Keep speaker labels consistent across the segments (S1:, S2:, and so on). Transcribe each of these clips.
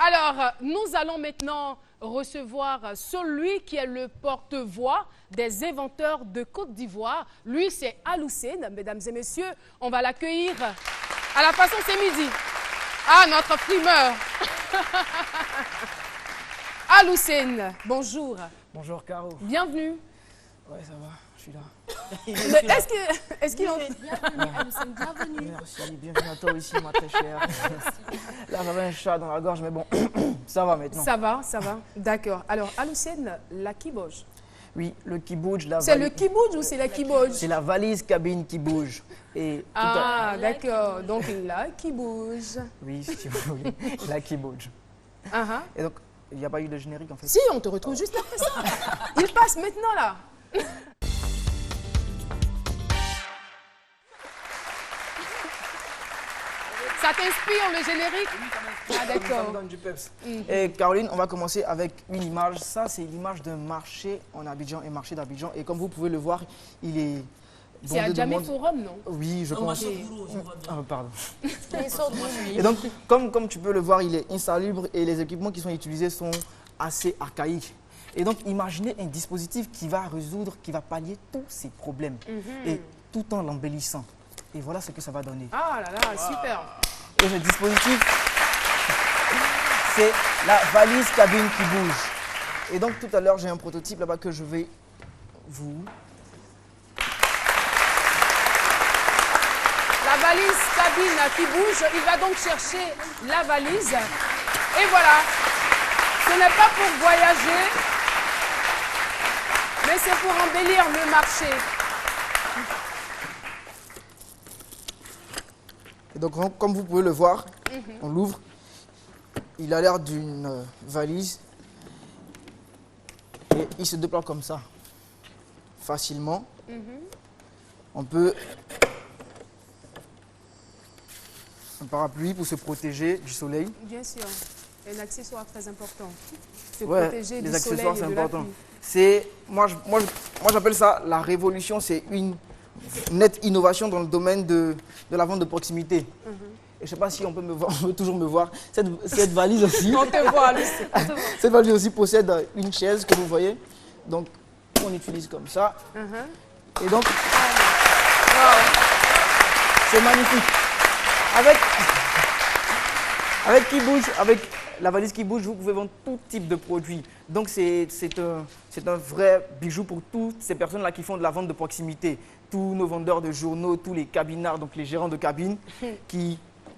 S1: Alors, nous allons maintenant recevoir celui qui est le porte-voix des inventeurs de Côte d'Ivoire. Lui, c'est Aloussène. Mesdames et messieurs, on va l'accueillir à la façon c'est midi. Ah, notre primeur. Aloussène, bonjour.
S2: Bonjour Caro.
S1: Bienvenue.
S2: Ouais, ça va, je suis là.
S1: Est-ce qu'il en...
S3: Bienvenue, Aloussène, bienvenue.
S2: Merci, bienvenue à toi aussi, ma très chère. Là, j'avais un chat dans la gorge, mais bon, ça va maintenant.
S1: Ça va. D'accord. Alors, Aloussène, la qui bouge.
S2: Oui, le qui bouge, la
S1: C'est le
S2: valise.
S1: qui bouge ou c'est la qui bouge?
S2: C'est la valise cabine qui bouge. Et
S1: Ah, d'accord. Donc, là qui bouge.
S2: Oui, si vous voulez, la qui bouge. Et donc, il n'y a pas eu de générique en fait.
S1: Si, on te retrouve juste après ça. Il passe maintenant là. Ça t'inspire le générique? Ah
S2: Ça me
S1: d'accord.
S2: donne du peps. Et Caroline, on va commencer avec une image. Ça, c'est l'image d'un marché en Abidjan, un marché d'Abidjan. Et comme vous pouvez le voir, il est...
S1: C'est à
S2: bondé de
S1: Djamé
S2: monde.
S1: Forum, non?
S2: Oui, je pense. Ah, pardon.
S3: Il sort d'où, lui?
S2: Et donc, comme tu peux le voir, il est insalubre et les équipements qui sont utilisés sont assez archaïques. Et donc, imaginez un dispositif qui va résoudre, qui va pallier tous ces problèmes, et tout en l'embellissant. Et voilà ce que ça va donner.
S1: Ah là là, super.
S2: Et ce dispositif, c'est la valise cabine qui bouge. Et donc, tout à l'heure, j'ai un prototype là-bas que je vais vous...
S1: La valise cabine qui bouge, il va donc chercher la valise. Et voilà. Ce n'est pas pour voyager, mais c'est pour embellir le marché.
S2: Et donc, comme vous pouvez le voir, on l'ouvre. Il a l'air d'une valise. Et il se déploie comme ça, facilement. On peut... Un parapluie pour se protéger du soleil.
S1: Bien sûr, un accessoire très important. Se
S2: Ouais,
S1: protéger
S2: les
S1: du soleil
S2: accessoires,
S1: et
S2: c'est
S1: de la
S2: important.
S1: pluie.
S2: C'est, moi j'appelle ça la révolution. C'est une nette innovation dans le domaine de la vente de proximité. Et je ne sais pas si on peut me voir, on peut toujours me voir. Cette valise aussi,
S1: On te voit, Lucie.
S2: cette valise aussi possède une chaise que vous voyez. Donc, on utilise comme ça. Et donc, c'est magnifique. Avec qui bouge, avec la valise qui bouge, vous pouvez vendre tout type de produits. Donc c'est un vrai bijou pour toutes ces personnes-là qui font de la vente de proximité. Tous nos vendeurs de journaux, tous les cabinards, donc les gérants de cabine, qui,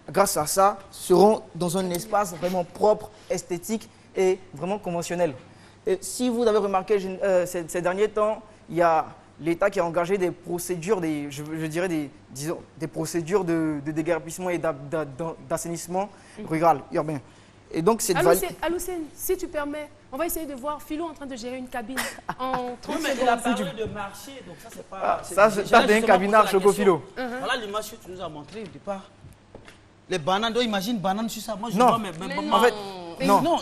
S2: grâce à ça, seront dans un espace vraiment propre, esthétique et vraiment conventionnel. Et si vous avez remarqué ces derniers temps, il y a l'État qui a engagé des procédures, je dirais des procédures de déguerpissement et d'assainissement rural, urbain. Et donc cette valise...
S1: Aloussène, si tu permets, on va essayer de voir Philo en train de gérer une cabine en 30
S4: Mais il a
S1: secondes.
S4: parlé de marché, donc ça c'est pas...
S2: ça, c'est un cabinard Chocofilo.
S4: Voilà l'image que tu nous as montré au départ. Les bananes, donc imagine banane sur ça. Moi je
S2: Non.
S4: vois mes
S2: En fait, non.
S4: non,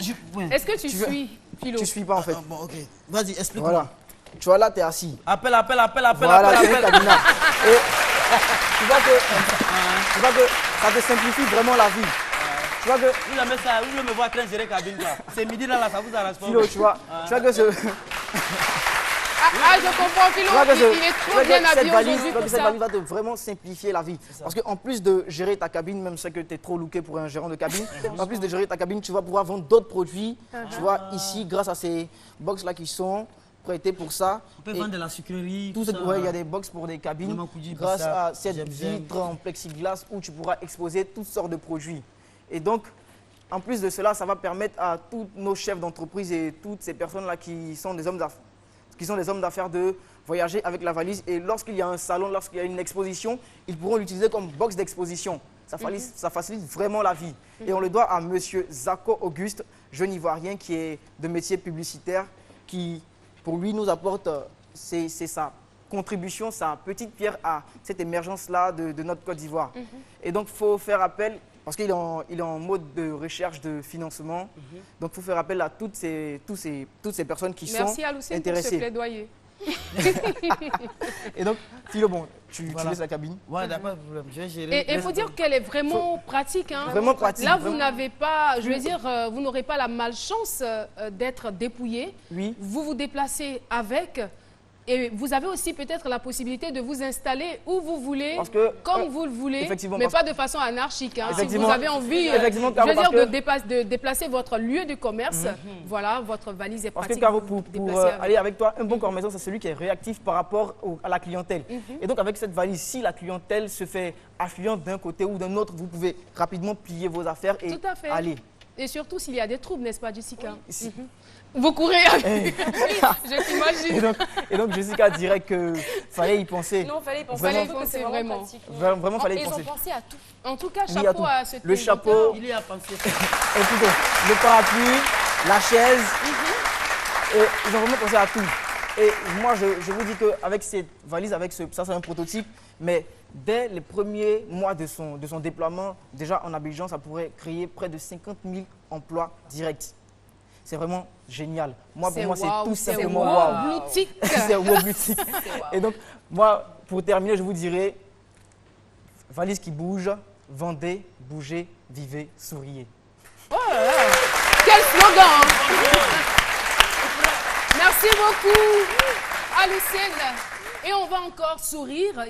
S1: Est-ce que tu suis, Philo?
S2: Tu suis pas en fait.
S4: Bon, ok. Vas-y, explique-moi.
S2: Voilà. Tu vois là, tu es assis.
S4: Appelle.
S2: Voilà, c'est un cabinard. Et tu vois que ça te simplifie vraiment la vie. Tu vois que,
S4: Vous la mettez ça, vous voulez me voir en train de gérer cabine quoi. C'est midi là, ça vous arrange pas.
S2: Philo, tu vois que ce...
S1: Ah, je comprends, Philo.
S2: Tu vois que
S1: Il est trop bien habillé aujourd'hui pour
S2: cette
S1: ça.
S2: valise va te vraiment simplifier la vie. Parce qu'en plus de gérer ta cabine, même si tu es trop looké pour un gérant de cabine, en plus de gérer ta cabine, tu vas pouvoir vendre d'autres produits. Tu vois, ici, grâce à ces box-là qui sont prêtés pour ça.
S4: On peut
S2: Et
S4: vendre de la sucrerie,
S2: tout
S4: tout
S2: ça,
S4: ça.
S2: ouais, il y a des box pour des cabines
S4: Le Makoudi,
S2: grâce
S4: ça,
S2: à cette
S4: j'aime bien.
S2: vitre en plexiglas où tu pourras exposer toutes sortes de produits. Et donc, en plus de cela, ça va permettre à tous nos chefs d'entreprise et toutes ces personnes-là qui sont des hommes d'affaires de voyager avec la valise. Et lorsqu'il y a un salon, lorsqu'il y a une exposition, ils pourront l'utiliser comme box d'exposition. Ça facilite vraiment la vie. Et on le doit à monsieur Zako Auguste, jeune Ivoirien qui est de métier publicitaire, qui pour lui nous apporte, c'est sa contribution, sa petite pierre à cette émergence-là de notre Côte d'Ivoire. Et donc il faut faire appel, parce qu'il est en mode de recherche de financement, donc il faut faire appel à toutes ces personnes qui
S1: Merci
S2: sont
S1: à Lucien pour ce
S2: intéressées.
S1: plaidoyer.
S2: Et donc, Philo, bon, tu
S4: Voilà.
S2: laisses la cabine.
S4: Ouais, d'accord, pas de problème. Je vais gérer.
S1: Et il faut dire qu'elle est vraiment pratique. Hein.
S2: Vraiment pratique.
S1: Là, vous
S2: vraiment.
S1: n'avez pas, je veux dire, vous n'aurez pas la malchance d'être dépouillé.
S2: Oui.
S1: Vous vous déplacez avec. Et vous avez aussi peut-être la possibilité de vous installer où vous voulez,
S2: Parce que,
S1: comme vous le voulez,
S2: effectivement,
S1: mais
S2: parce-
S1: pas de façon anarchique. Hein. Si
S2: Effectivement.
S1: vous avez envie
S2: Effectivement,
S1: je veux
S2: parce
S1: dire,
S2: que-
S1: de déplacer votre lieu de commerce, voilà, votre valise est
S2: Parce que
S1: pratique.
S2: Caro,
S1: vous
S2: pour
S1: déplacez avec.
S2: aller avec toi, un bon corps maison, c'est celui qui est réactif par rapport à la clientèle. Et donc, avec cette valise, si la clientèle se fait affluente d'un côté ou d'un autre, vous pouvez rapidement plier vos affaires et
S1: Tout à fait.
S2: aller.
S1: Et surtout s'il y a des troubles, n'est-ce pas, Jessica?
S2: Si-
S1: Vous courez avec... Je t'imagine.
S2: Et donc, Jessica dirait que fallait y penser.
S3: Non, fallait y penser.
S1: Fallait y
S3: Surtout que
S1: penser,
S3: c'est
S1: vraiment.
S3: pratique.
S2: Vraiment, fallait y
S3: Ils ont
S2: penser.
S3: pensé à tout.
S1: En tout cas,
S2: Oui, à
S1: chapeau
S2: tout.
S1: à ce
S2: Le chapeau.
S4: Il y a pensé.
S2: Et plutôt, le parapluie, la chaise. Et ils ont vraiment pensé à tout. Et moi, je vous dis qu'avec cette valise, ça c'est un prototype, mais dès les premiers mois de son déploiement, déjà en Abidjan, ça pourrait créer près de 50 000 emplois directs. C'est vraiment génial. Moi, pour moi, c'est
S1: wow,
S2: tout
S1: c'est
S2: simplement
S1: wow,
S2: waouh.
S1: boutique.
S2: C'est wow boutique. Et donc, moi, pour terminer, je vous dirais, valise qui bouge, vendez, bougez, vivez, souriez.
S1: Quel slogan hein. Merci beaucoup, Alucène. Et on va encore sourire.